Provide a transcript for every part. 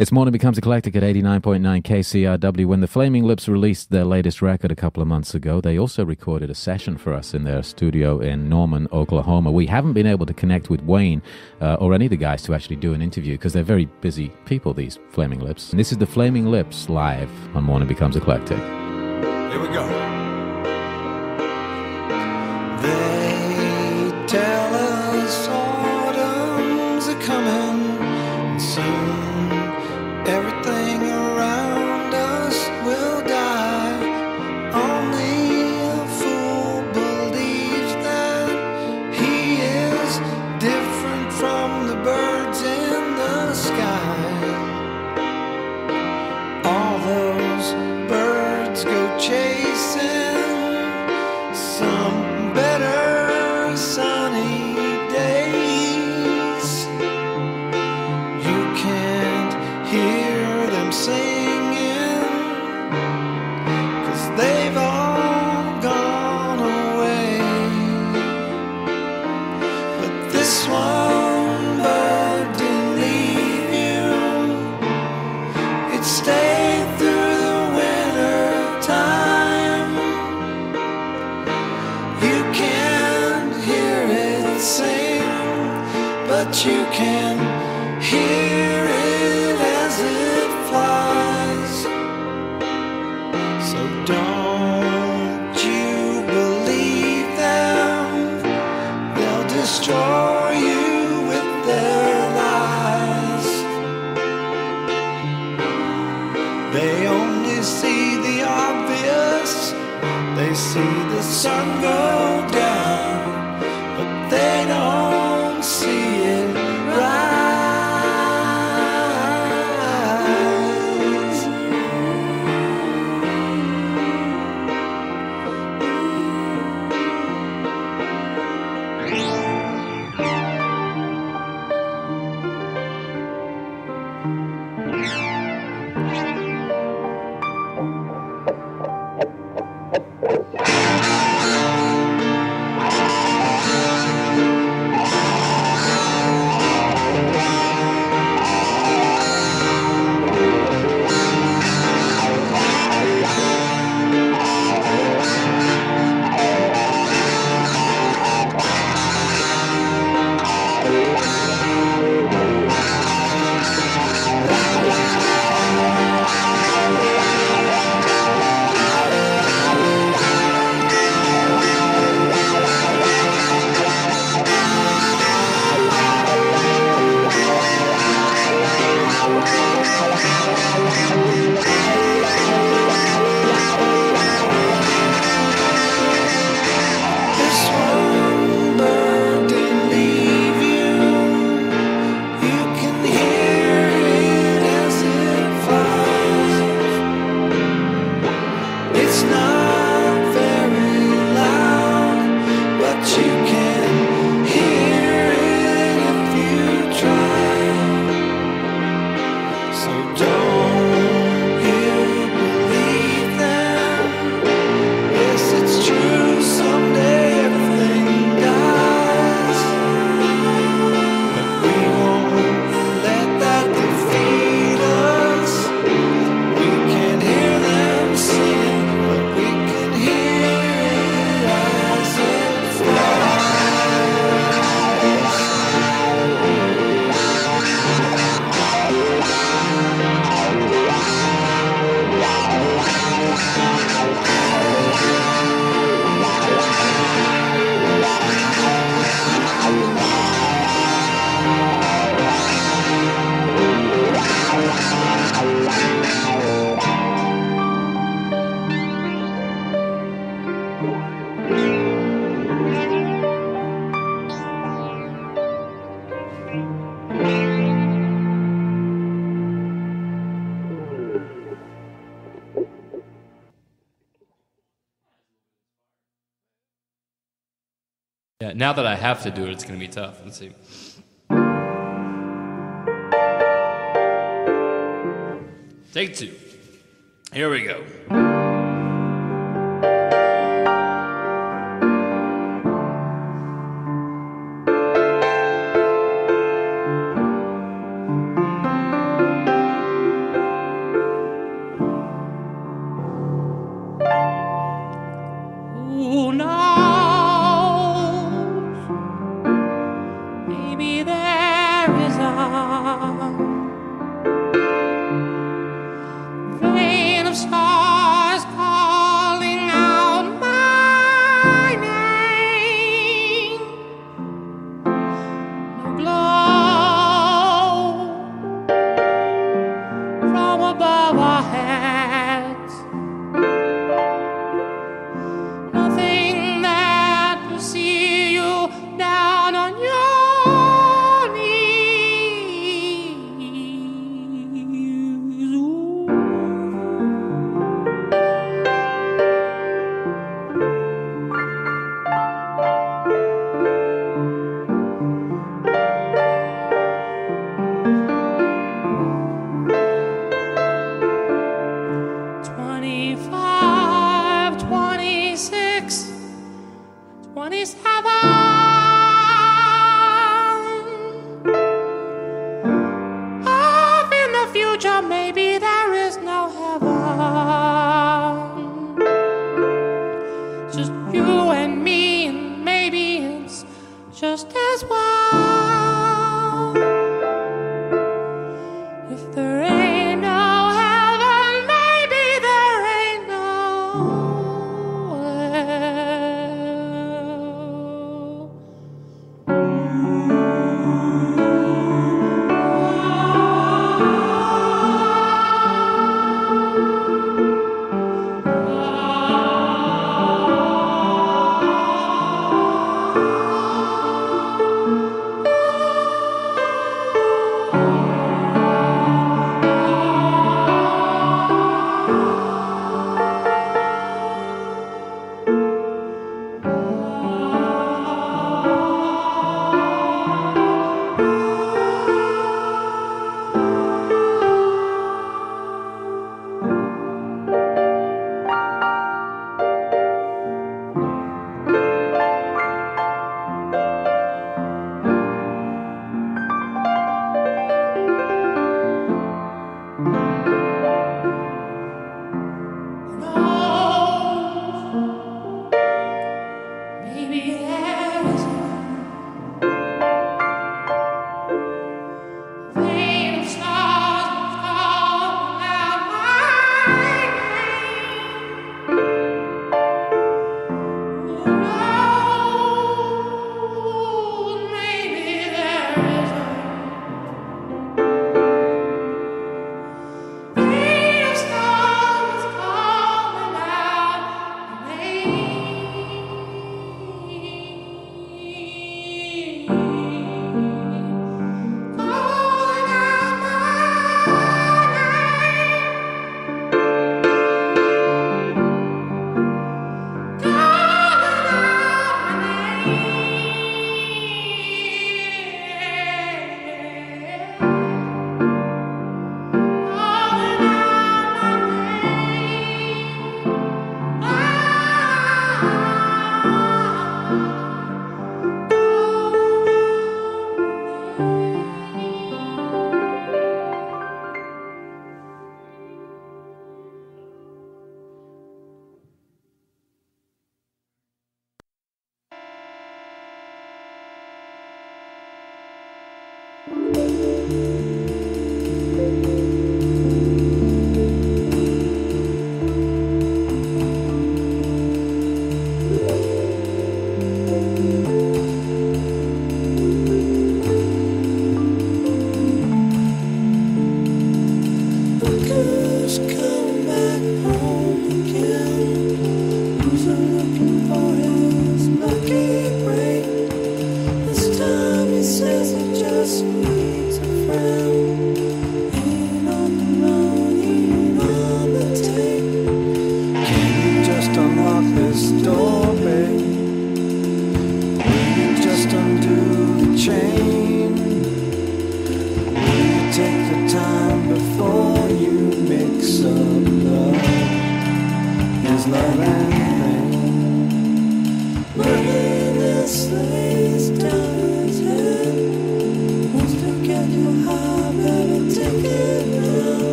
It's Morning Becomes Eclectic at 89.9 KCRW. When the Flaming Lips released their latest record a couple of months ago, they also recorded a session for us in their studio in Norman, Oklahoma. We haven't been able to connect with Wayne or any of the guys to actually do an interview because they're very busy people, these Flaming Lips. And this is the Flaming Lips live on Morning Becomes Eclectic. Here we go. They tell us autumn's a coming, and soon everything around us will die. Only a fool believes that he is different from the birds in the sky. All those birds go chasing some better sunny days. You can't hear them singing, 'cause they've all gone away. But this one bird didn't leave you. It stayed through the winter time. You can't hear it sing, but you can hear it as it flies. So don't you believe them? They'll destroy you with their lies. They only see the obvious. They see the sun go down, but they don't see it rise. Yeah, now that I have to do it, it's going to be tough. Let's see. Take two. Here we go.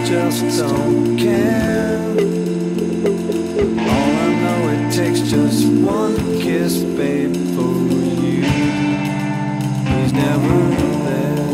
just don't care. All I know, it takes just one kiss, babe, for you. He's never there.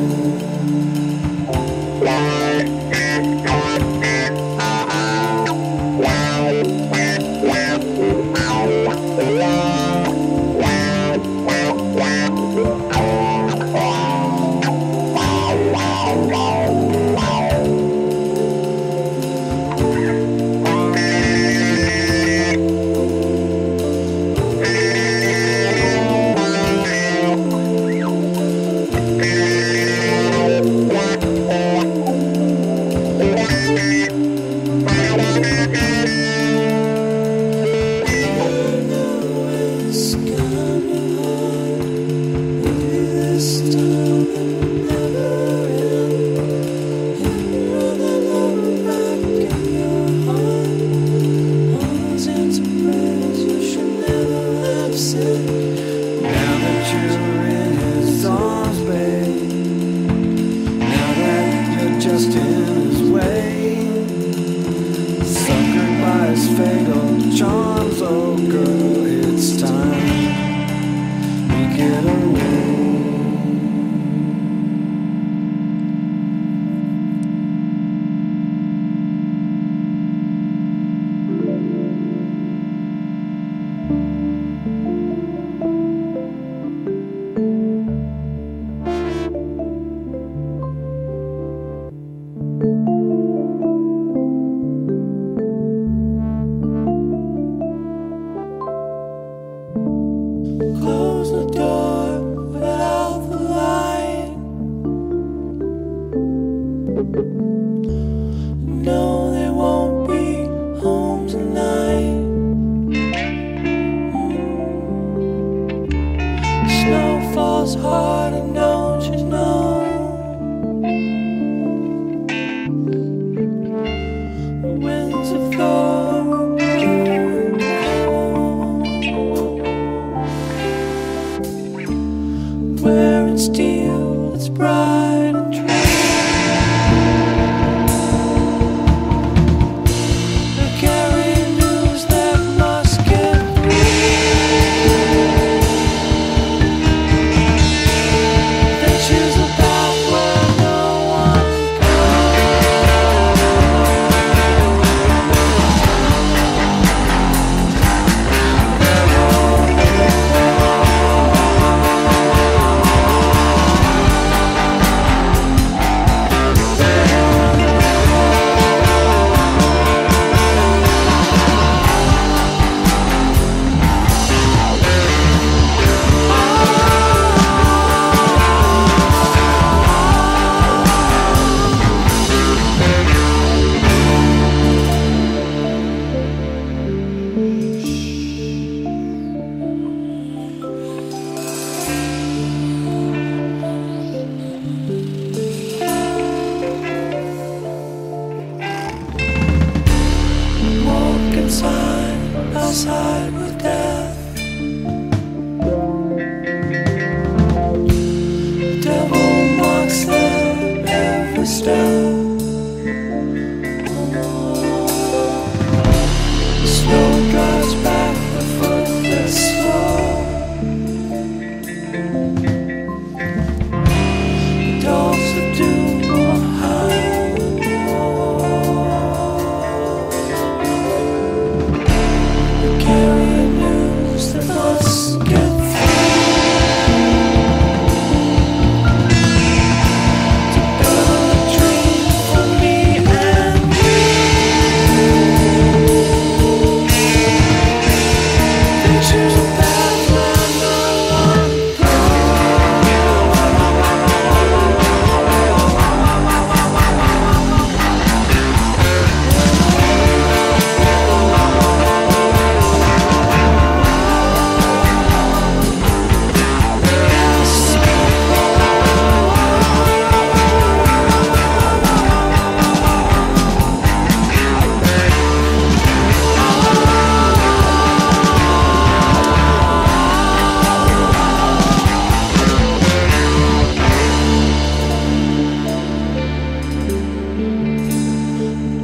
Carry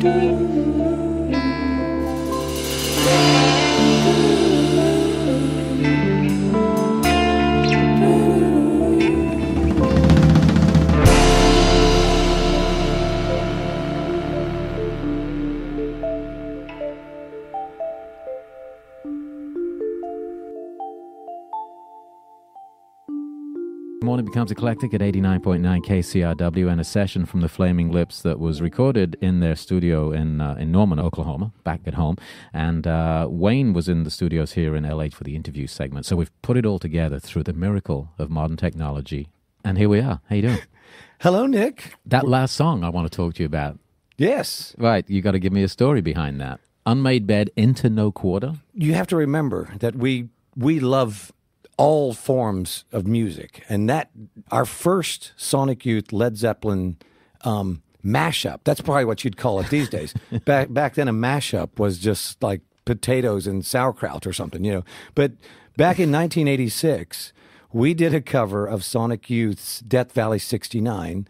Morning becomes eclectic at 89.9 KCRW, and a session from the Flaming Lips that was recorded in their studio in Norman, Oklahoma, back at home. And Wayne was in the studios here in LA for the interview segment. So we've put it all together through the miracle of modern technology. And here we are. How you doing? Hello, Nick. That last song I want to talk to you about. Yes. Right. You got to give me a story behind that. Unmade Bed into No Quarter. You have to remember that we love all forms of music, and that our first Sonic Youth Led Zeppelin mashup, that's probably what you'd call it these days. Back then a mashup was just like potatoes and sauerkraut or something, you know. But back in 1986, we did a cover of Sonic Youth's Death Valley 69,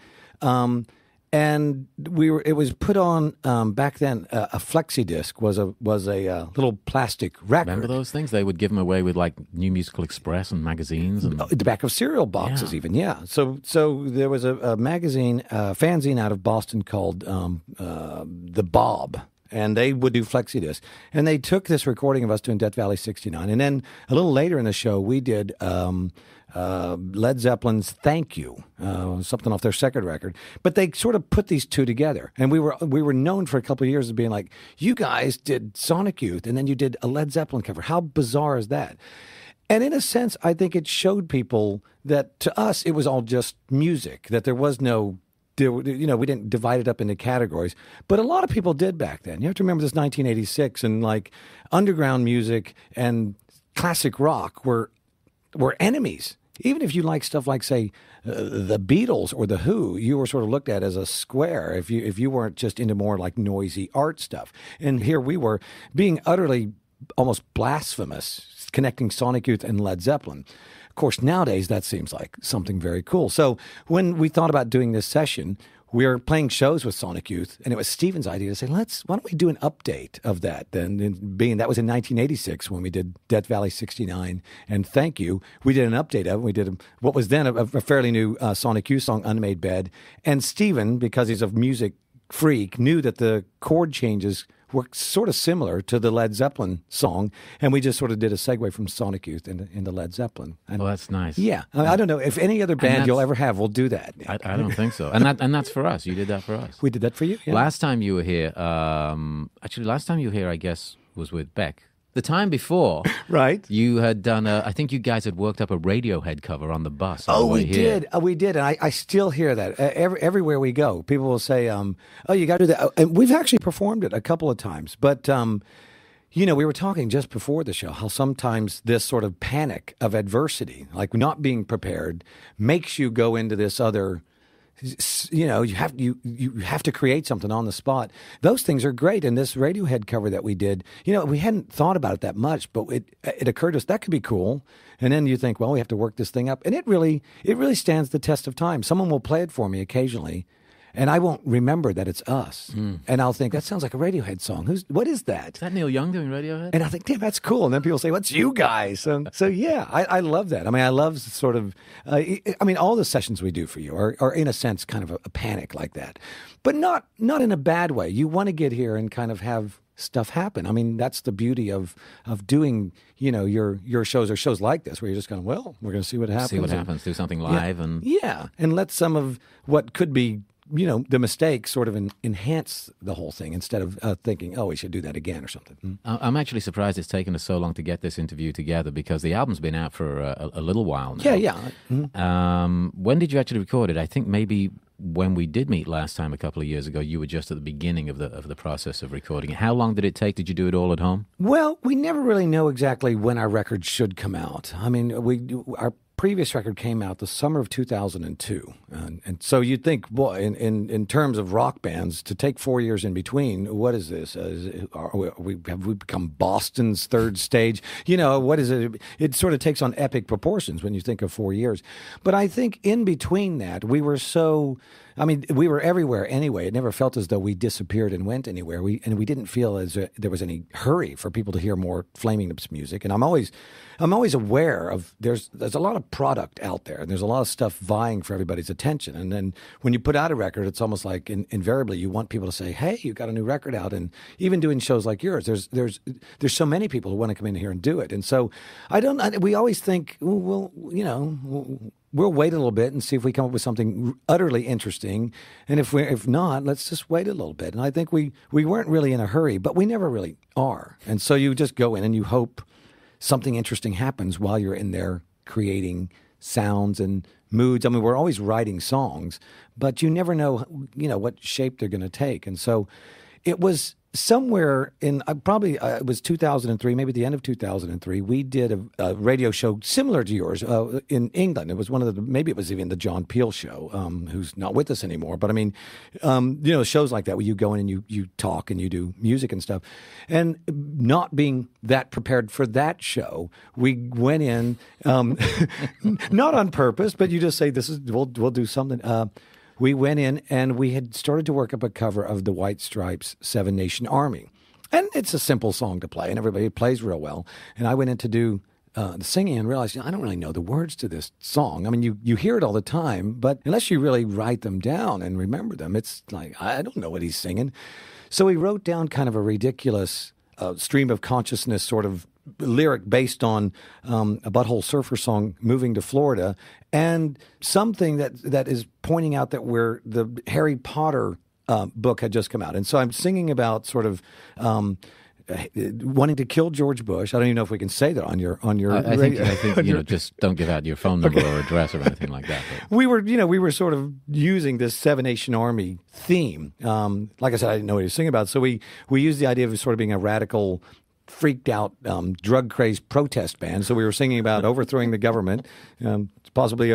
and it was put on back then. A flexi disc was a little plastic record. Remember those things? They would give them away with like New Musical Express and magazines, and the back of cereal boxes, even. Yeah. So there was a magazine, fanzine out of Boston called The Bob. And they would do flexi disc. And they took this recording of us doing Death Valley 69. And then a little later in the show, we did Led Zeppelin's Thank You, something off their second record. But they sort of put these two together. And we were known for a couple of years as being like, you guys did Sonic Youth, and then you did a Led Zeppelin cover. How bizarre is that? And in a sense, I think it showed people that to us, it was all just music, that there was no... You know, we didn't divide it up into categories, but a lot of people did back then. You have to remember this 1986, and like underground music and classic rock were enemies. Even if you like stuff like, say, the Beatles or the Who, you were sort of looked at as a square if you weren't just into more like noisy art stuff. And here we were being utterly almost blasphemous, connecting Sonic Youth and Led Zeppelin. Of course, nowadays, that seems like something very cool. So when we thought about doing this session, we were playing shows with Sonic Youth, and it was Steven's idea to say, why don't we do an update of that? And being that was in 1986 when we did Death Valley 69 and Thank You, we did an update of it. We did what was then a fairly new Sonic Youth song, Unmade Bed. And Steven, because he's a music freak, knew that the chord changes were sort of similar to the Led Zeppelin song, and we just sort of did a segue from Sonic Youth into Led Zeppelin. And, well, that's nice. Yeah, I don't know if any other band you'll ever have will do that. I don't think so. And that's for us. You did that for us. We did that for you. Yeah. Last time you were here, I guess, was with Beck. The time before, right? You had done I think you guys had worked up a Radiohead cover on the bus. We did. We did, and I still hear that everywhere we go. People will say, "Oh, you got to do that." And we've actually performed it a couple of times. But you know, we were talking just before the show how sometimes this sort of panic of adversity, like not being prepared, makes you go into this other. You know, you have to create something on the spot. Those things are great. And this Radiohead cover that we did, you know, we hadn't thought about it that much, but it occurred to us that could be cool. And then you think, well, we have to work this thing up, and it really stands the test of time. Someone will play it for me occasionally, and I won't remember that it's us. And I'll think, that sounds like a Radiohead song. What is that? Is that Neil Young doing Radiohead? And I think, damn, that's cool. And then people say, what's you guys? So yeah, I love that. I mean, I love sort of, all the sessions we do for you are in a sense kind of a panic like that. But not in a bad way. You want to get here and kind of have stuff happen. I mean, that's the beauty of doing, you know, your shows or shows like this where you're just going, well, we're going to see what happens. Do something live. And let some of what could be, you know, the mistakes sort of enhance the whole thing instead of thinking, oh, we should do that again or something. I'm actually surprised it's taken us so long to get this interview together because the album's been out for a little while now. Yeah. When did you actually record it? I think maybe when we did meet last time a couple of years ago, you were just at the beginning of the process of recording it. How long did it take? Did you do it all at home? Well, we never really know exactly when our record should come out. I mean, our previous record came out the summer of 2002. And so you'd think, boy, in terms of rock bands, to take 4 years in between, what is this? Have we become Boston's third stage? You know, what is it? It sort of takes on epic proportions when you think of 4 years. But I think in between that, we were so I mean, we were everywhere anyway. It never felt as though we disappeared and went anywhere. We didn't feel as there was any hurry for people to hear more Flaming Lips music. And I'm always aware of there's a lot of product out there, and there's a lot of stuff vying for everybody's attention. And then when you put out a record, it's almost like invariably you want people to say, "Hey, you got a new record out." And even doing shows like yours, there's so many people who want to come in here and do it. And so we always think, well, we'll wait a little bit and see if we come up with something utterly interesting. And if not, let's just wait a little bit. And I think we weren't really in a hurry, but we never really are. And so you just go in and you hope something interesting happens while you're in there creating sounds and moods. I mean, we're always writing songs, but you never know, what shape they're going to take. And so it was somewhere in it was 2003, maybe the end of 2003, we did a radio show similar to yours in England. It was maybe it was even the John Peel show, who's not with us anymore. But I mean, shows like that where you go in and you talk and you do music and stuff. And not being that prepared for that show, we went in, not on purpose, but you just say, we'll do something. We went in and we had started to work up a cover of the White Stripes' Seven Nation Army. And it's a simple song to play, and everybody plays real well. And I went in to do the singing and realized, I don't really know the words to this song. I mean, you hear it all the time, but unless you really write them down and remember them, it's like, I don't know what he's singing. So we wrote down kind of a ridiculous stream of consciousness sort of lyric based on a Butthole Surfer song, Moving to Florida, and something that is pointing out that the Harry Potter book had just come out. And so I'm singing about sort of wanting to kill George Bush. I don't even know if we can say that on your I think just don't give out your phone number or address or anything like that. But. We were sort of using this Seven Nation Army theme. Like I said, I didn't know what he was singing about. So we used the idea of sort of being a radical, freaked out, drug crazed protest band. So we were singing about overthrowing the government, possibly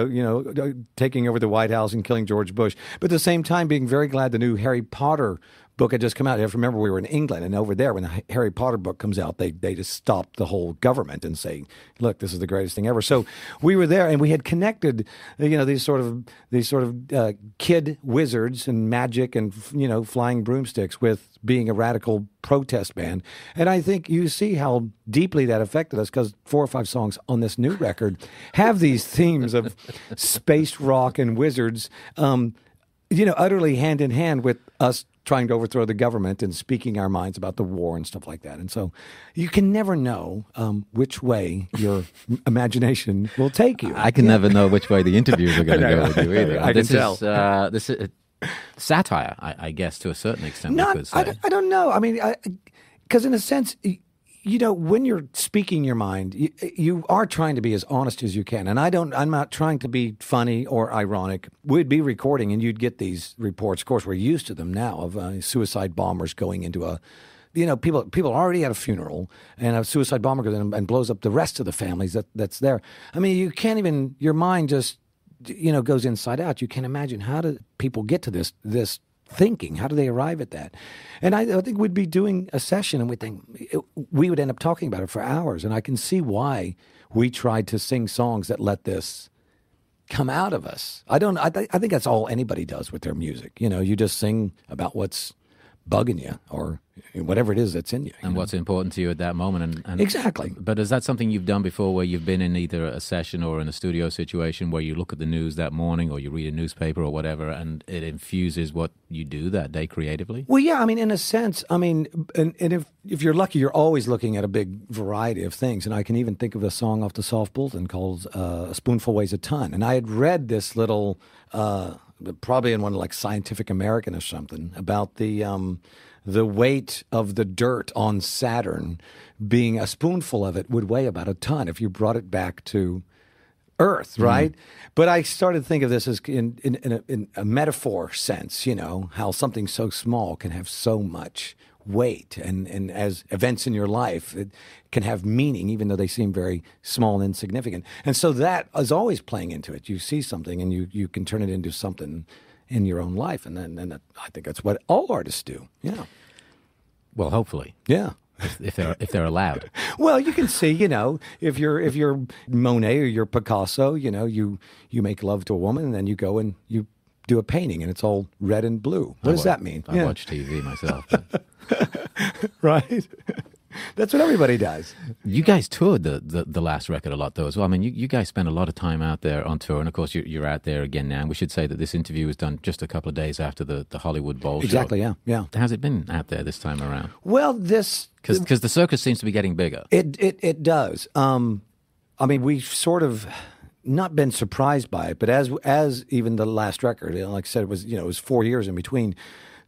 taking over the White House and killing George Bush, but at the same time being very glad the new Harry Potter book had just come out. You have to remember we were in England, and over there when the Harry Potter book comes out, they just stop the whole government and say, "Look, this is the greatest thing ever." So we were there, and we had connected, these sort of kid wizards and magic and flying broomsticks with being a radical protest band. And I think you see how deeply that affected us, because 4 or 5 songs on this new record have these themes of space rock and wizards, utterly hand in hand with us trying to overthrow the government and speaking our minds about the war and stuff like that. And so you can never know which way your imagination will take you. I can never know which way the interviews are going to go with you either. I can tell. This is satire, I guess, to a certain extent. We could say. I don't know. I mean, because in a sense, when you're speaking your mind, you are trying to be as honest as you can. And I'm not trying to be funny or ironic. We'd be recording and you'd get these reports. Of course, we're used to them now of suicide bombers going into people are already at a funeral and a suicide bomber goes in and blows up the rest of the families that's there. I mean, you can't even, your mind just, goes inside out. You can't imagine, how do people get to this thinking? How do they arrive at that? And I think we'd be doing a session and we would end up talking about it for hours. And I can see why we tried to sing songs that let this come out of us. I think that's all anybody does with their music. You just sing about what's bugging you or whatever it is that's in you. And what's important to you at that moment. And exactly. But is that something you've done before, where you've been in either a session or in a studio situation where you look at the news that morning or you read a newspaper or whatever and it infuses what you do that day creatively? Well, yeah, I mean, in a sense, and if you're lucky, you're always looking at a big variety of things. And I can even think of a song off the Soft Bulletin called A Spoonful Weighs a Ton. And I had read this little, probably in one like Scientific American or something, about the weight of the dirt on Saturn being a spoonful of it would weigh about a ton if you brought it back to Earth, right? Mm. But I started to think of this as in a metaphor sense, how something so small can have so much weight, and as events in your life, it can have meaning even though they seem very small and insignificant. And so that is always playing into it. You see something and you can turn it into something in your own life, and then I think that's what all artists do. Yeah. Well, hopefully. Yeah. If they're allowed. Well, you can see, if you're Monet or you're Picasso, you make love to a woman, and then you go and you do a painting and it's all red and blue. What does that mean? I watch TV myself. Right? That's what everybody does. You guys toured the last record a lot, though, as well. I mean, you guys spend a lot of time out there on tour, and of course, you're out there again now. We should say that this interview was done just a couple of days after the Hollywood Bowl show. Exactly, yeah. How's it been out there this time around? Well, Because the circus seems to be getting bigger. It does. I mean, we've sort of not been surprised by it, but as even the last record, like I said, it was 4 years in between.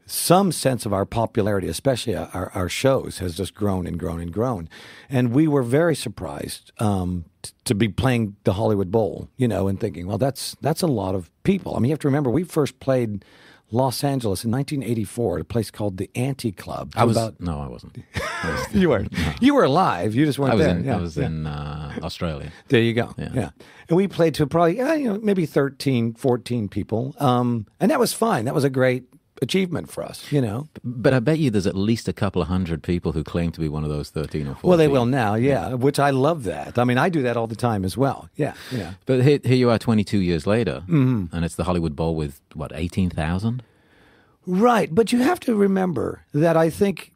Some sense of our popularity, especially our shows, has just grown and grown and grown. And we were very surprised to be playing the Hollywood Bowl, and thinking, well, that's a lot of people. I mean, you have to remember, we first played Los Angeles in 1984 at a place called the Anti-Club. No, I wasn't. You weren't. No. You were alive. You just weren't there. I was in Australia. There you go. Yeah. And we played to probably, maybe 13, 14 people. And that was fine. That was a great achievement for us, But I bet you there's at least a couple of hundred people who claim to be one of those 13 or 14. Well, they will now, yeah, which I love that. I mean, I do that all the time as well, yeah. But here you are 22 years later, and it's the Hollywood Bowl with, 18,000? Right, but you have to remember that I think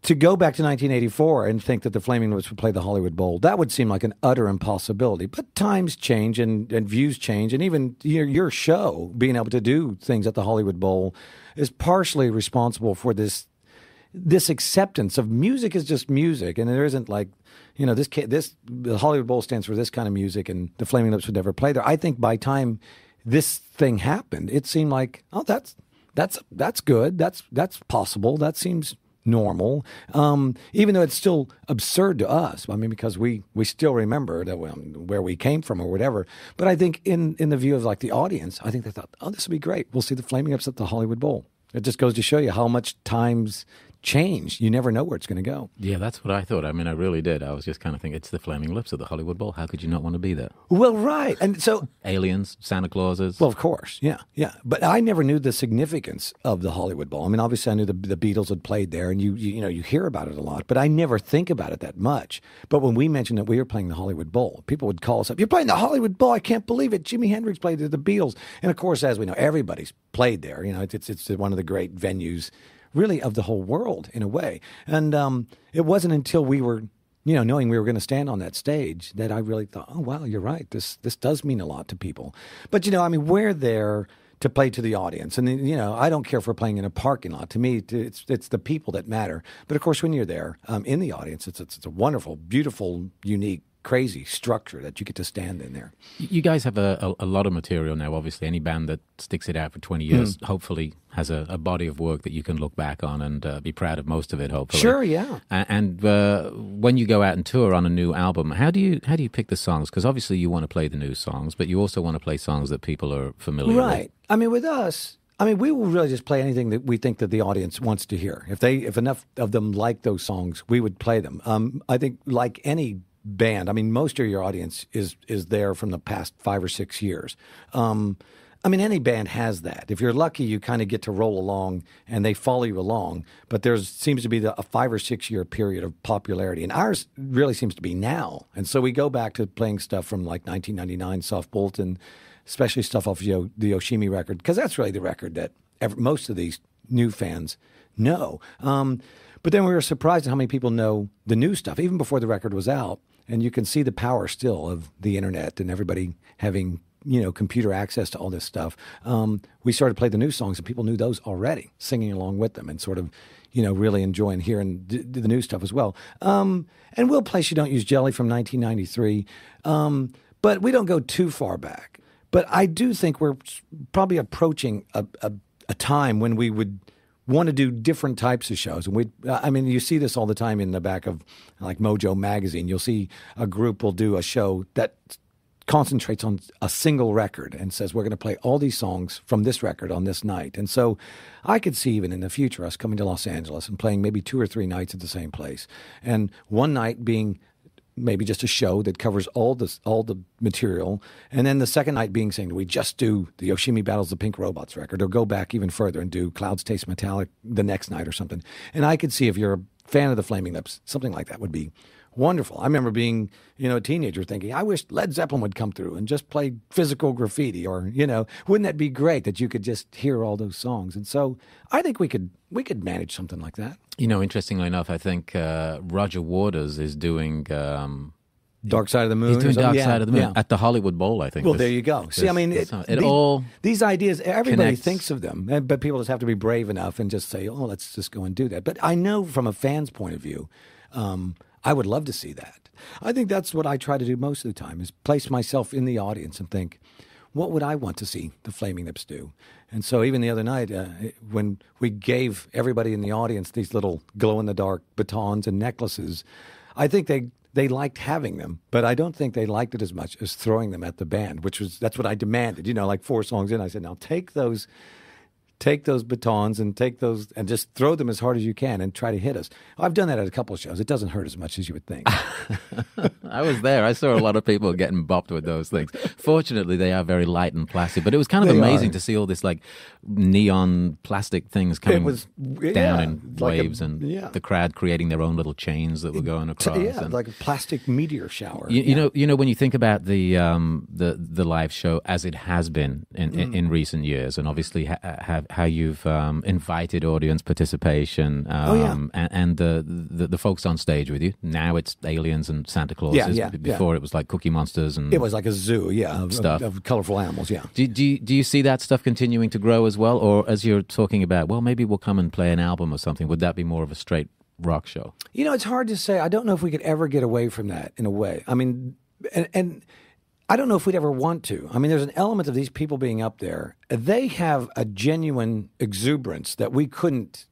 to go back to 1984 and think that the Flaming Lips would play the Hollywood Bowl, that would seem like an utter impossibility. But times change and views change, and even your show, being able to do things at the Hollywood Bowl, is partially responsible for this acceptance of music is just music, and there isn't like, the Hollywood Bowl stands for this kind of music, and the Flaming Lips would never play there. I think by time this thing happened, it seemed like, oh, that's good, that's possible, that seems normal, even though it's still absurd to us. I mean, because we still remember that where we came from or whatever. But I think in the view of like the audience, I think they thought, oh, this would be great. We'll see the Flaming Lips at the Hollywood Bowl. It just goes to show you how much times change. You never know where it's going to go. Yeah, that's what I thought. I mean, I really did. I was just kind of thinking, it's the Flaming Lips at the Hollywood Bowl. How could you not want to be there? Well, right. And so aliens, Santa Clauses. Well, of course. Yeah. But I never knew the significance of the Hollywood Bowl. I mean, obviously I knew the Beatles had played there, and you hear about it a lot, but I never think about it that much. But when we mentioned that we were playing the Hollywood Bowl, people would call us up, "You're playing the Hollywood Bowl? I can't believe it. Jimi Hendrix played there, the Beatles." And of course, as we know, everybody's played there. It's one of the great venues really of the whole world in a way. And it wasn't until we were, knowing we were going to stand on that stage that I really thought, oh, wow, you're right. This does mean a lot to people. But, we're there to play to the audience. And, I don't care if we're playing in a parking lot. To me, it's the people that matter. But, of course, when you're there in the audience, it's a wonderful, beautiful, unique, crazy structure that you get to stand in there. You guys have a lot of material now. Obviously, any band that sticks it out for 20 years hopefully has a body of work that you can look back on and be proud of most of it, hopefully. Sure, yeah. And when you go out and tour on a new album, how do you pick the songs? Because obviously you want to play the new songs, but you also want to play songs that people are familiar with. Right. I mean, with us, we will really just play anything that we think that the audience wants to hear. If enough of them like those songs, we would play them. I think like any band, most of your audience is there from the past 5 or 6 years. Any band has that. If you're lucky, you kind of get to roll along and they follow you along. But there seems to be a 5 or 6 year period of popularity. And ours really seems to be now. And so we go back to playing stuff from like 1999, Soft Bulletin, especially stuff off the Yoshimi record, because that's really the record that most of these new fans know. But then we were surprised at how many people know the new stuff, even before the record was out. And you can see the power still of the internet and everybody having, computer access to all this stuff. We started to play the new songs, and people knew those already, singing along with them and sort of, really enjoying hearing the new stuff as well. And we'll play She Don't Use Jelly from 1993, but we don't go too far back. But I do think we're probably approaching a time when we would want to do different types of shows. And you see this all the time in the back of like Mojo magazine. You'll see a group will do a show that concentrates on a single record and says, we're going to play all these songs from this record on this night. And so I could see even in the future us coming to Los Angeles and playing maybe 2 or 3 nights at the same place. And one night being maybe just a show that covers all the material, and then the second night being saying, do we just do the Yoshimi Battles the Pink Robots record, or go back even further and do Clouds Taste Metallic the next night or something. And I could see, if you're a fan of the Flaming Lips, something like that would be wonderful. I remember being, a teenager thinking, I wish Led Zeppelin would come through and just play Physical Graffiti, or, wouldn't that be great that you could just hear all those songs? And so I think we could manage something like that. Interestingly enough, I think Roger Waters is doing Dark Side of the Moon. He's doing Dark Side of the Moon at the Hollywood Bowl, I think. Well, there you go. See, I mean, these ideas, everybody thinks of them, but people just have to be brave enough and just say, let's just go and do that. But I know from a fan's point of view, I would love to see that. I think that's what I try to do most of the time, is place myself in the audience and think, what would I want to see the Flaming Lips do? And so even the other night, when we gave everybody in the audience these little glow-in-the-dark batons and necklaces, I think they liked having them, but I don't think they liked it as much as throwing them at the band, that's what I demanded. Like 4 songs in, I said, now take those batons and take those and just throw them as hard as you can and try to hit us. I've done that at a couple of shows. It doesn't hurt as much as you would think. I was there. I saw a lot of people getting bopped with those things. Fortunately, they are very light and plastic, but it was kind of amazing to see all this like neon plastic things coming down in waves and the crowd creating their own little chains that were going across. Yeah, like a plastic meteor shower. You know, when you think about the live show as it has been in recent years, and obviously how you've invited audience participation and the folks on stage with you. Now it's aliens and Santa Clauses. Before it was like Cookie Monsters and it was like a zoo, of colorful animals. Yeah. Do you see that stuff continuing to grow as well, or as you're talking about? Well, maybe we'll come and play an album or something. Would that be more of a straight rock show? It's hard to say. I don't know if we could ever get away from that in a way. I mean, and I don't know if we'd ever want to. I mean, there's an element of these people being up there. They have a genuine exuberance that we couldn't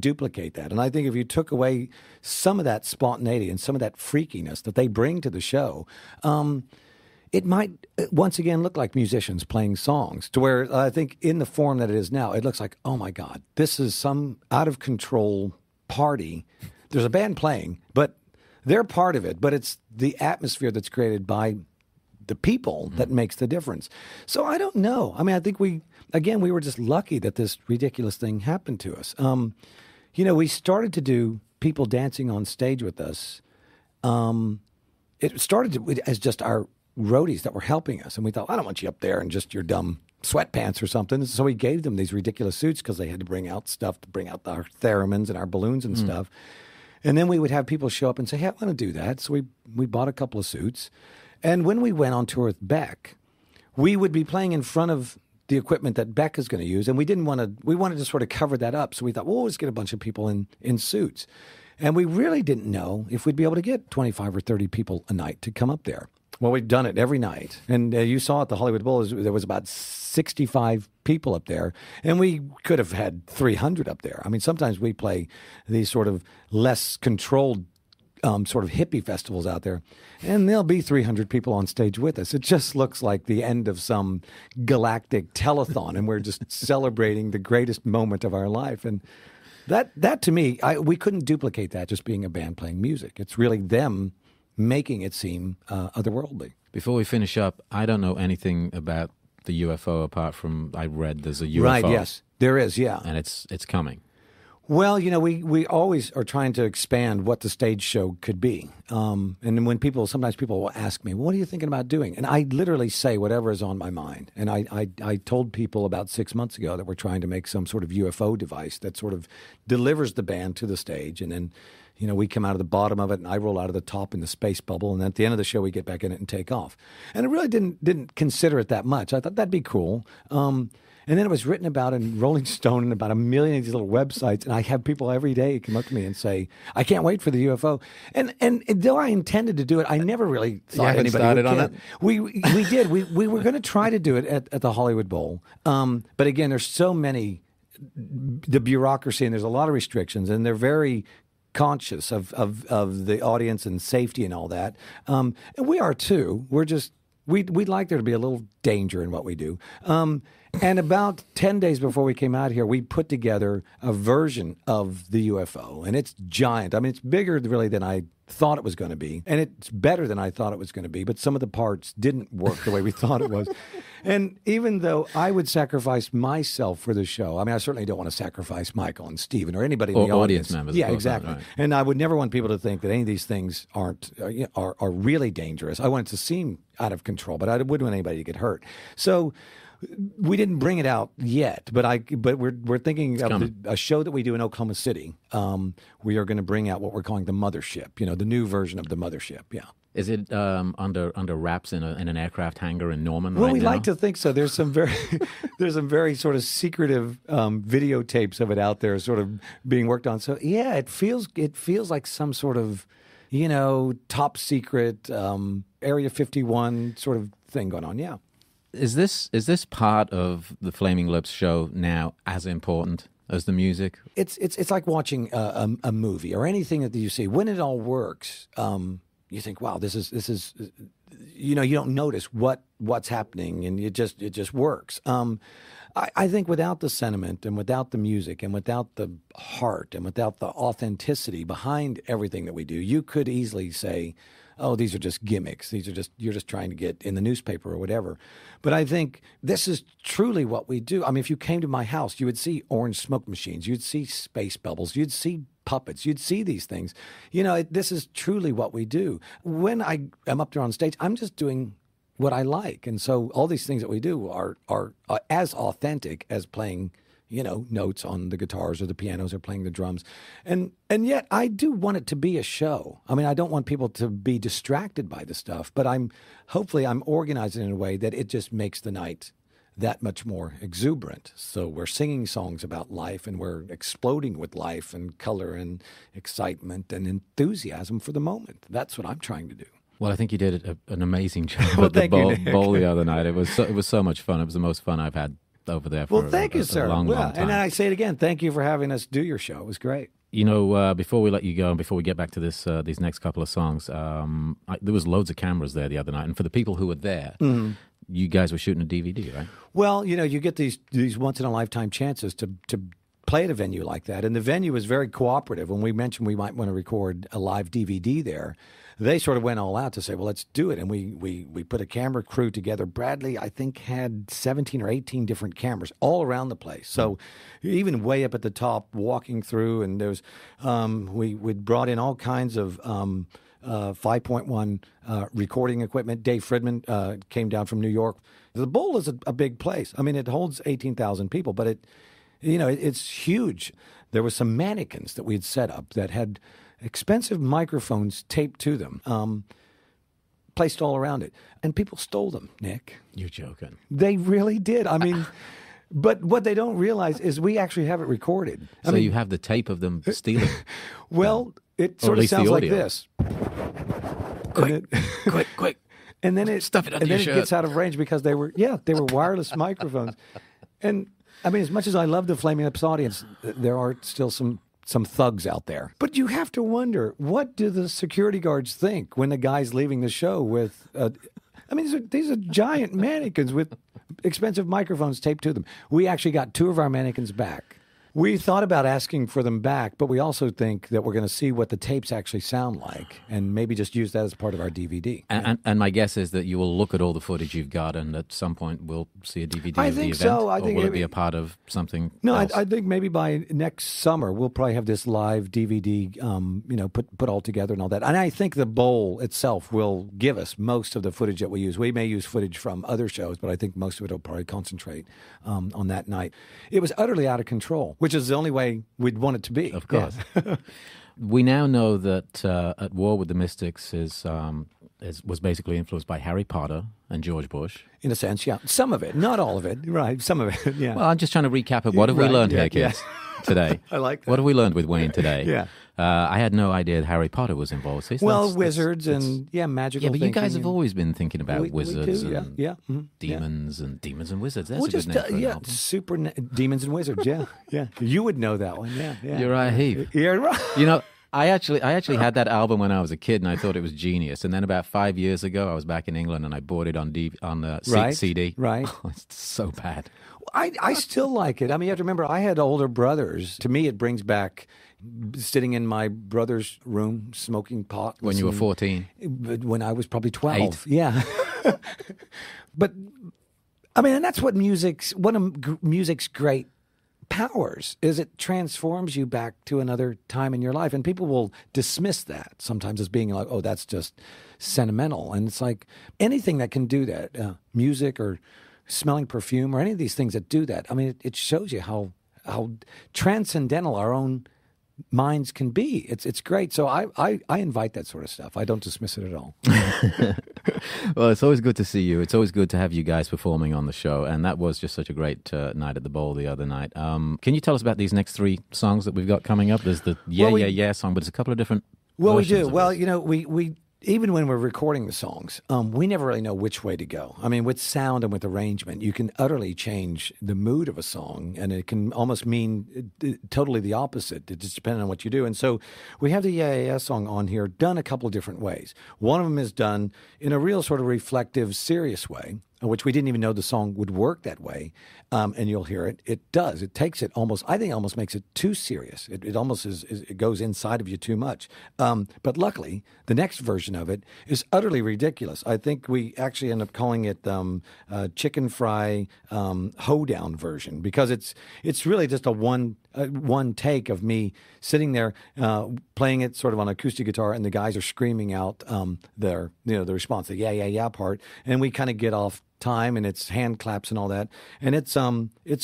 duplicate that. And I think if you took away some of that spontaneity and some of that freakiness that they bring to the show, it might once again look like musicians playing songs, to where I think in the form that it is now, it looks like, oh my God, this is some out of control party. There's a band playing, but they're part of it, but it's the atmosphere that's created by the people that makes the difference. So I don't know. I mean, I think we were just lucky that this ridiculous thing happened to us. We started to do people dancing on stage with us. It started as just our roadies that were helping us, and we thought, I don't want you up there in just your dumb sweatpants or something. So we gave them these ridiculous suits because they had to bring out stuff to bring out our theremins and our balloons and stuff. And then we would have people show up and say, hey, I want to do that. So we bought a couple of suits. And when we went on tour with Beck, we would be playing in front of the equipment that Beck is going to use. And we wanted to sort of cover that up. So we thought, well, we'll just get a bunch of people in suits. And we really didn't know if we'd be able to get 25 or 30 people a night to come up there. Well, we've done it every night. And you saw at the Hollywood Bowl, there was about 65 people up there. And we could have had 300 up there. I mean, sometimes we play these sort of less controlled sort of hippie festivals out there, and there'll be 300 people on stage with us. It just looks like the end of some galactic telethon, and we're just celebrating the greatest moment of our life. And that to me, we couldn't duplicate that just being a band playing music. It's really them making it seem otherworldly. Before we finish up, I don't know anything about the U.F.O. apart from I read there's a U.F.O. Right, yes. There is, yeah. And it's coming. Well, we always are trying to expand what the stage show could be. And when sometimes people will ask me, what are you thinking about doing? And I literally say whatever is on my mind. And I told people about 6 months ago that we're trying to make some sort of U.F.O. device that sort of delivers the band to the stage. And then, we come out of the bottom of it and I roll out of the top in the space bubble. And then at the end of the show, we get back in it and take off. And I really didn't consider it that much. I thought that'd be cool. And then it was written about in Rolling Stone and about a million of these little websites. And I have people every day come up to me and say, I can't wait for the U.F.O. And though I intended to do it, I never really thought anybody started would on it? We did. We were going to try to do it at the Hollywood Bowl. But again, there's so many, the bureaucracy, and there's a lot of restrictions, and they're very conscious of the audience and safety and all that. And we are too. We'd like there to be a little danger in what we do. And about 10 days before we came out here, we put together a version of the U.F.O. And it's giant. I mean, it's bigger really than I thought it was going to be. And it's better than I thought it was going to be. But some of the parts didn't work the way we thought it was. And even though I would sacrifice myself for the show, I mean, I certainly don't want to sacrifice Michael and Steven or anybody in the audience. Members. Yeah, exactly. Right. And I would never want people to think that any of these things are really dangerous. I want it to seem out of control, but I wouldn't want anybody to get hurt. So we didn't bring it out yet, but we're thinking of a show that we do in Oklahoma City. We are going to bring out what we're calling the Mothership, the new version of the Mothership. Yeah. Is it under wraps in an aircraft hangar in Norman? Well, right we now? like to think so. There's some very sort of secretive videotapes of it out there, sort of being worked on. So yeah, it feels like some sort of top secret Area 51 sort of thing going on. Yeah. Is this part of the Flaming Lips show now as important as the music? It's like watching a movie or anything that you see. When it all works, you think, wow, this is you don't notice what's happening, and it just works. I think without the sentiment and without the music and without the heart and without the authenticity behind everything that we do, you could easily say, oh, these are just gimmicks. You're just trying to get in the newspaper or whatever. But I think this is truly what we do. I mean, if you came to my house, you would see orange smoke machines. You'd see space bubbles. You'd see puppets. You'd see these things. This is truly what we do. When I am up there on stage, I'm just doing what I like. And so all these things that we do are as authentic as playing notes on the guitars or the pianos or playing the drums. And yet I do want it to be a show. I mean, I don't want people to be distracted by the stuff, but hopefully I'm organizing in a way that it just makes the night that much more exuberant. So we're singing songs about life, and we're exploding with life and color and excitement and enthusiasm for the moment. That's what I'm trying to do. Well, I think you did an amazing job at the bowl the other night. It was so much fun. It was the most fun I've had over there for thank you, sir. A long time. And I say it again, thank you for having us do your show. It was great. Before we let you go and before we get back to these next couple of songs, there was loads of cameras there the other night. And for the people who were there, you guys were shooting a DVD, right? Well, you get these once-in-a-lifetime chances to play at a venue like that. And the venue was very cooperative. When we mentioned we might want to record a live DVD there, they sort of went all out to say, well, let's do it. And we put a camera crew together. Bradley, I think, had 17 or 18 different cameras all around the place. So even way up at the top, walking through, and there's we brought in all kinds of 5.1 recording equipment. Dave Fridman came down from New York. The Bowl is a big place. I mean, it holds 18,000 people, but it's huge. There were some mannequins that we had set up that had expensive microphones taped to them, placed all around it. And people stole them, Nick. You're joking. They really did. I mean, but what they don't realize is we actually have it recorded. So you have the tape of them stealing? Well, it sort of sounds like this. Quick. And then it stuff it under and your then shirt. It gets out of range because they were wireless microphones. And I mean, as much as I love the Flaming Lips audience, there are still some thugs out there. But you have to wonder, what do the security guards think when the guy's leaving the show with... these are giant mannequins with expensive microphones taped to them. We actually got 2 of our mannequins back. We thought about asking for them back, but we also think that we're going to see what the tapes actually sound like and maybe just use that as part of our DVD. And my guess is that you will look at all the footage you've got, and at some point we'll see a DVD I of the think event. so. I think will it be a part of something No, else? I think maybe by next summer we'll probably have this live DVD, put all together and all that. And I think the Bowl itself will give us most of the footage that we use. We may use footage from other shows, but I think most of it will probably concentrate on that night. It was utterly out of control, which is the only way we'd want it to be. Of course. Yeah. We now know that At War with the Mystics was basically influenced by Harry Potter and George Bush. In a sense, yeah. Some of it, not all of it. Right, some of it, yeah. Well, I'm just trying to recap it. What have we learned here, kids, today? I like that. What have we learned with Wayne today? Yeah. I had no idea that Harry Potter was involved. See, wizards and magical. Yeah, but you guys have and, always been thinking about wizards we do, and Mm-hmm. demons and wizards. That's Well, a good name for an album. Demons and Wizards. Yeah. You would know that one. Yeah. Uriah Heep. You're right. I actually had that album when I was a kid, and I thought it was genius. And then about 5 years ago, I was back in England, and I bought it on CD. Right. Oh, it's so bad. I still like it. I mean, you have to remember, I had older brothers. To me, it brings back sitting in my brother's room, smoking pot. When you were 14? When I was probably 12. 8. Yeah. But, I mean, and that's what one of music's great powers is it transforms you back to another time in your life. And people will dismiss that sometimes as being like, oh, that's just sentimental. And it's like anything that can do that, music or smelling perfume or any of these things that do that. I mean, it shows you how transcendental our own minds can be. It's great. So I invite that sort of stuff. I don't dismiss it at all. Well, it's always good to see you. It's always good to have you guys performing on the show. And that was just such a great night at the Bowl the other night. Can you tell us about these next 3 songs that we've got coming up? There's the Yeah song, but there's a couple of different we do. of Well, this. you know, we even when we're recording the songs, we never really know which way to go. I mean, with sound and with arrangement, you can utterly change the mood of a song, and it can almost mean totally the opposite. It just depends on what you do. And so we have the Yeah song on here done a couple of different ways. One of them is done in a real sort of reflective, serious way, which we didn't even know the song would work that way. And you'll hear it. It does. It takes it almost, I think it almost makes it too serious. It almost it goes inside of you too much. But luckily, the next version of it is utterly ridiculous. I think we actually end up calling it Chicken Fry Hoedown version, because it's really just a one take of me sitting there playing it sort of on acoustic guitar, and the guys are screaming out the response, the yeah part, and we kind of get off time, and it's hand claps and all that, and it's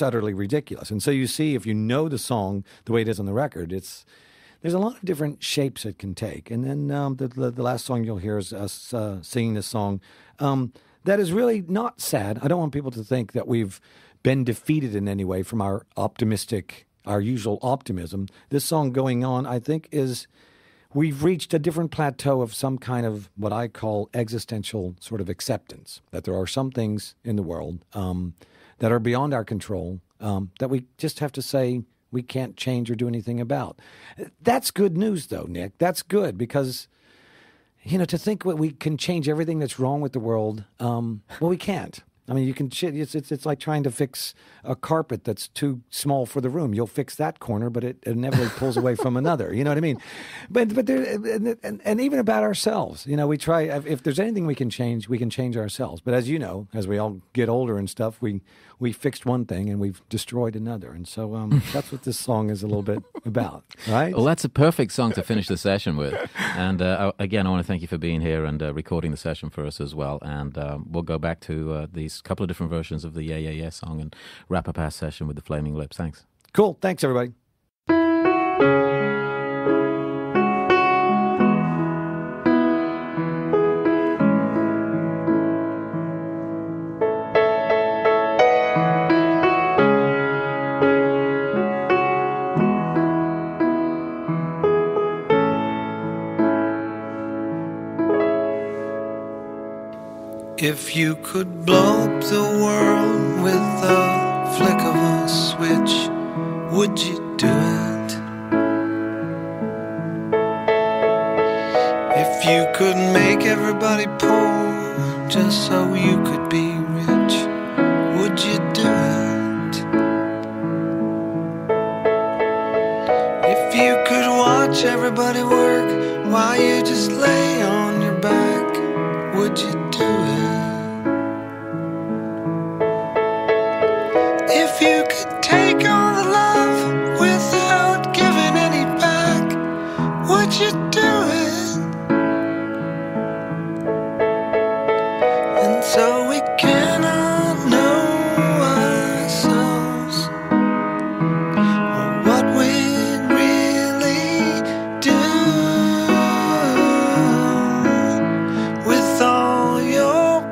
utterly ridiculous. And so you see, if you know the song the way it is on the record, there's a lot of different shapes it can take. And then the last song you'll hear is us singing this song that is really not sad. I don't want people to think that we've been defeated in any way from our usual optimism. This song, Going On, I think we've reached a different plateau of some kind of what I call existential sort of acceptance, that there are some things in the world that are beyond our control, that we just have to say we can't change or do anything about. That's good news, though, Nick. That's good, because, you know, to think that we can change everything that's wrong with the world, well, we can't. I mean, you can. It's like trying to fix a carpet that's too small for the room. You'll fix that corner, but it inevitably pulls away from another. You know what I mean? But there, and even about ourselves, you know, we try. If there's anything we can change ourselves. But as you know, as we all get older and stuff, we fixed one thing and we've destroyed another. And so that's what this song is a little bit about, right? Well, that's a perfect song to finish the session with. And again, I want to thank you for being here and recording the session for us as well. And we'll go back to these couple of different versions of the Yeah song and wrap up our session with the Flaming Lips. Thanks. Cool. Thanks, everybody. If you could blow up the world with a flick of a switch, would you do it? If you could make everybody poor just so you could be rich, would you do it? If you could watch everybody work while you just lay on your back, would you do it? If you could take all the love without giving any back, would you do it? And so we cannot know ourselves or what we'd really do with all your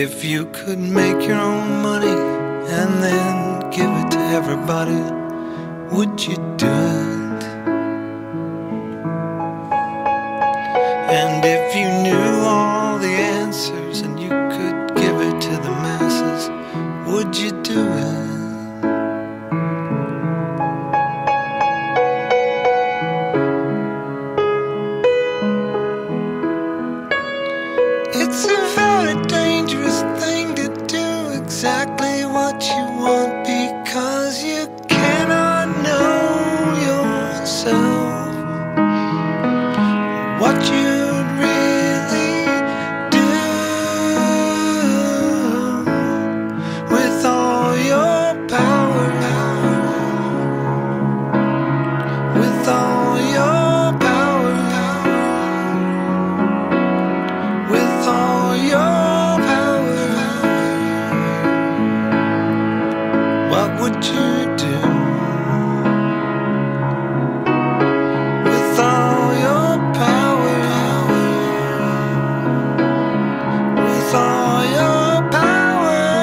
If you could make your own money and then give it to everybody, would you do it? And if you knew all the answers and you could give it to the masses, would you do it? It's a very dangerous thing to do exactly what you want, because you cannot know yourself what you'd really do with all your power, with all your power, with all your power. What would you do with all your power, with all your power,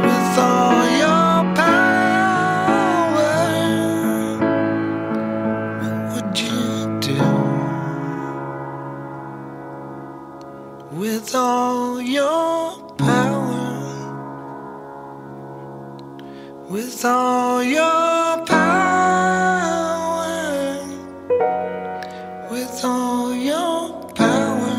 with all your power? What would you do with all your power, with all your power, with all your power?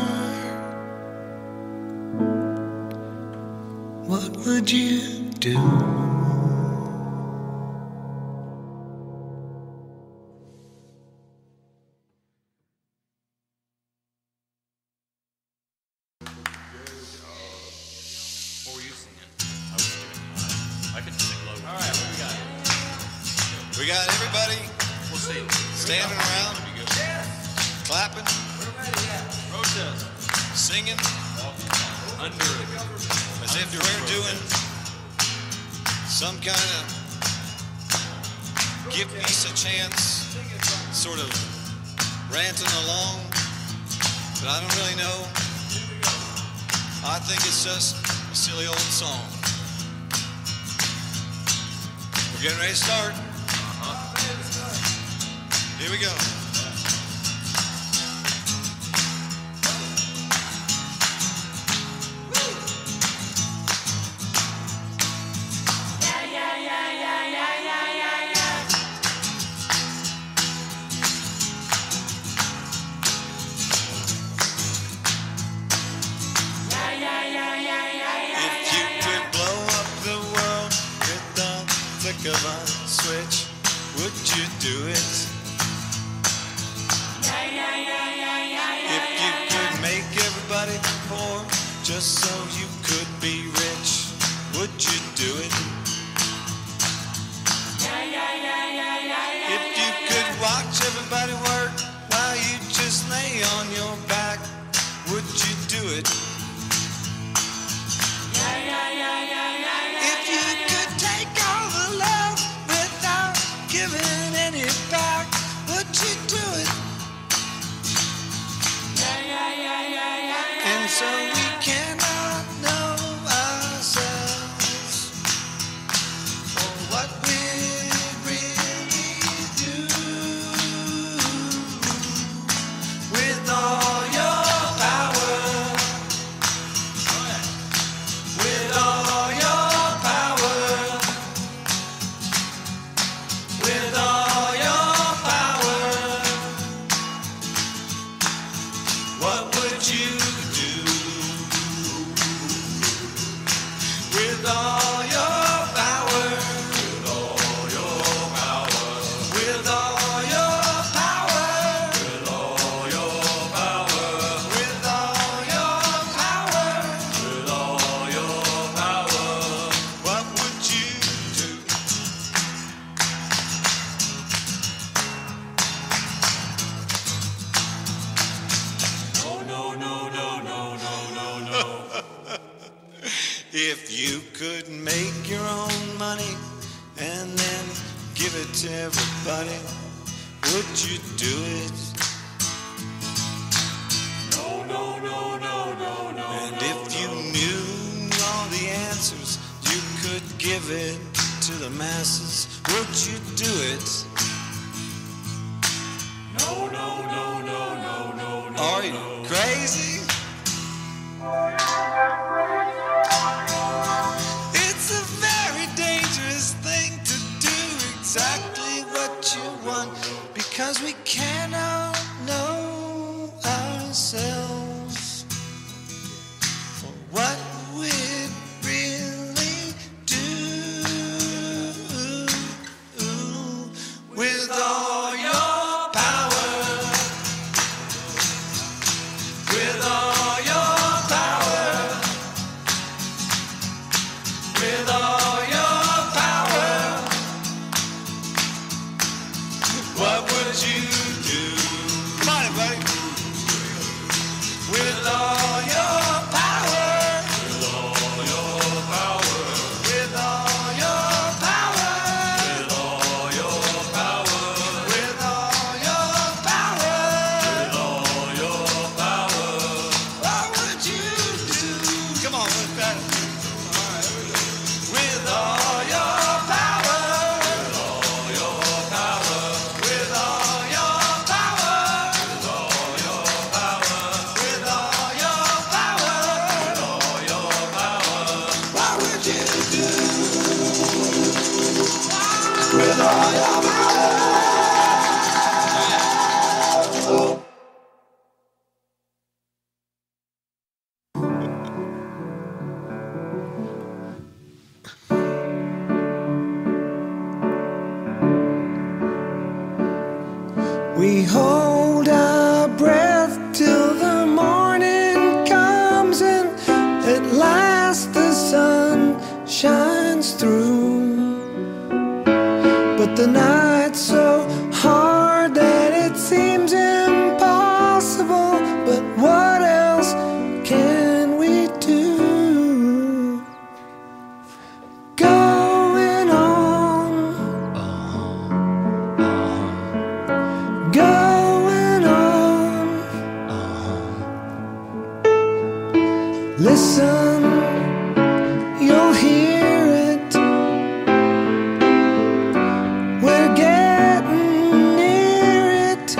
What would you do? Or you singing? I was singing. I can sing low. All right, what we got? We got everybody We'll see. standing around, clapping, Protest. singing, Under it. as if we're doing some kind of give peace a chance, sort of ranting along, but I don't really know. I think it's just a silly old song. We're getting ready to start. Here we go. If you could blow up the world with the flick of a switch, would you do it? If you could make everybody poor just so you could be rich, would you do it? If you could watch everybody work while you just lay on your back, would you do it? If you could take all the love without giving any back, would you do it? And so we cannot know ourselves or what we really do with all your power, with all your power, with all your power. What would you do with all your power? With all your power. With all your power. With all your power. With all your power. With all your power. What would you do? If you could make your own money and then give it to everybody, would you do it? No, no, no, no, no, give it to the masses, would you do it? No, no, no, no, no, no, no. Are you crazy? It's a very dangerous thing to do exactly what you want, because we cannot know ourselves for what we'd really do with all your power, with all your power, with all your power. What would you do? Come on, everybody. With all your power, with all your power, with all your power, with all your power, with all your power, with all your power. What would you do? Come on, let's back. All right, here we go. With all your power, with all your power, with all your power, with all your power, with all your power, with all your power. What would you do? With all your power. We hold our breath till the morning comes, and at last the sun shines through. But the night's so hard that it seems impossible. But what else can we do? Going on, going on. Listen, you'll hear it. We're getting near it.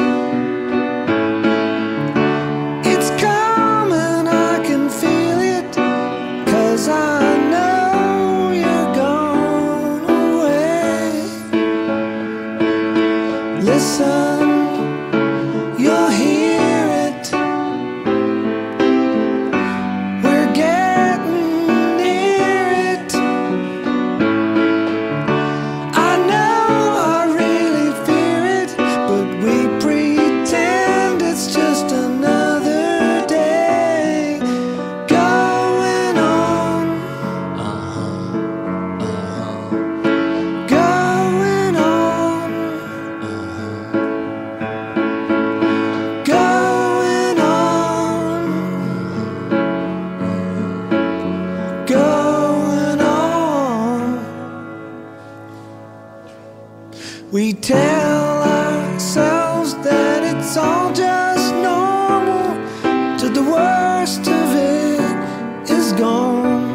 It's coming, I can feel it, 'cause I know you're gone away. Listen, you'll hear it. We're getting near it. I know I really fear it, but we pretend it's just another day. Going on, going on, going on, going on. We tell ourselves that it's all just normal till the worst of it is gone.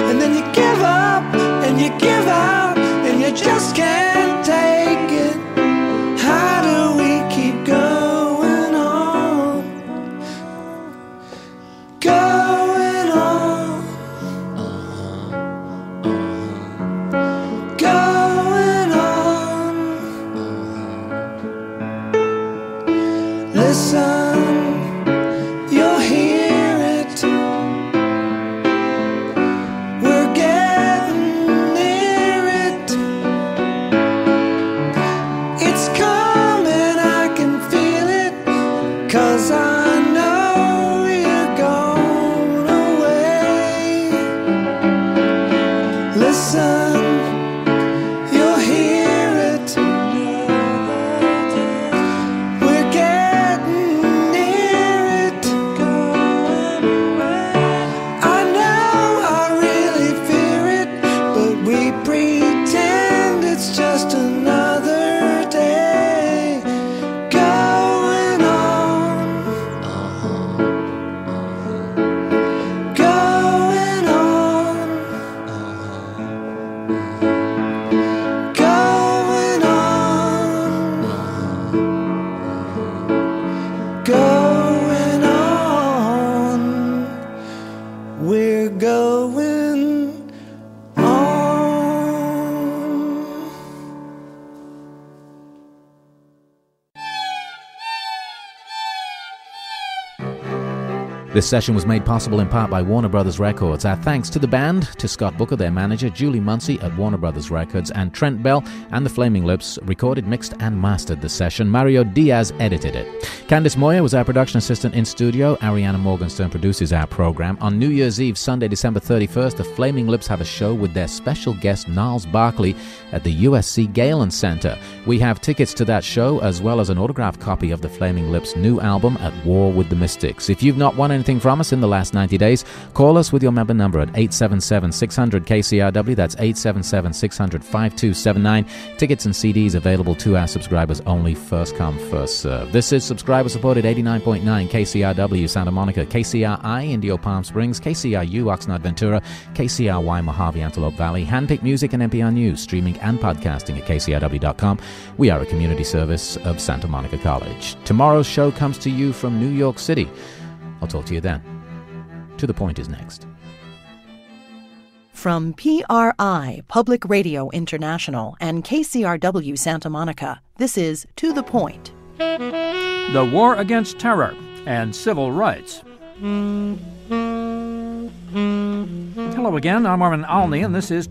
And then you give up and you give out and you just can't take it. How do we keep going on? Going on, going on. This session was made possible in part by Warner Brothers Records. Our thanks to the band, to Scott Booker, their manager, Julie Muncie at Warner Brothers Records, and Trent Bell and the Flaming Lips recorded, mixed and mastered the session. Mario Diaz edited it. Candice Moyer was our production assistant in studio. Ariana Morgenstern produces our program. On New Year's Eve, Sunday, December 31st, the Flaming Lips have a show with their special guest, Niles Barkley, at the USC Galen Center. We have tickets to that show, as well as an autographed copy of the Flaming Lips' new album, At War with the Mystics. If you've not won anything from us in the last 90 days, call us with your member number at 877-600-KCRW. That's 877-600-5279. Tickets and CDs available to our subscribers only, first come, first serve. This is subscriber-supported 89.9 KCRW Santa Monica, KCRI Indio Palm Springs, KCRU Oxnard Ventura, KCRY Mojave Antelope Valley, handpicked music and NPR News, streaming and podcasting at KCRW.com. We are a community service of Santa Monica College. Tomorrow's show comes to you from New York City. I'll talk to you then. To the Point is next. From PRI, Public Radio International, and KCRW Santa Monica, this is To the Point. The War Against Terror and Civil Rights. Hello again, I'm Armin Alney, and this is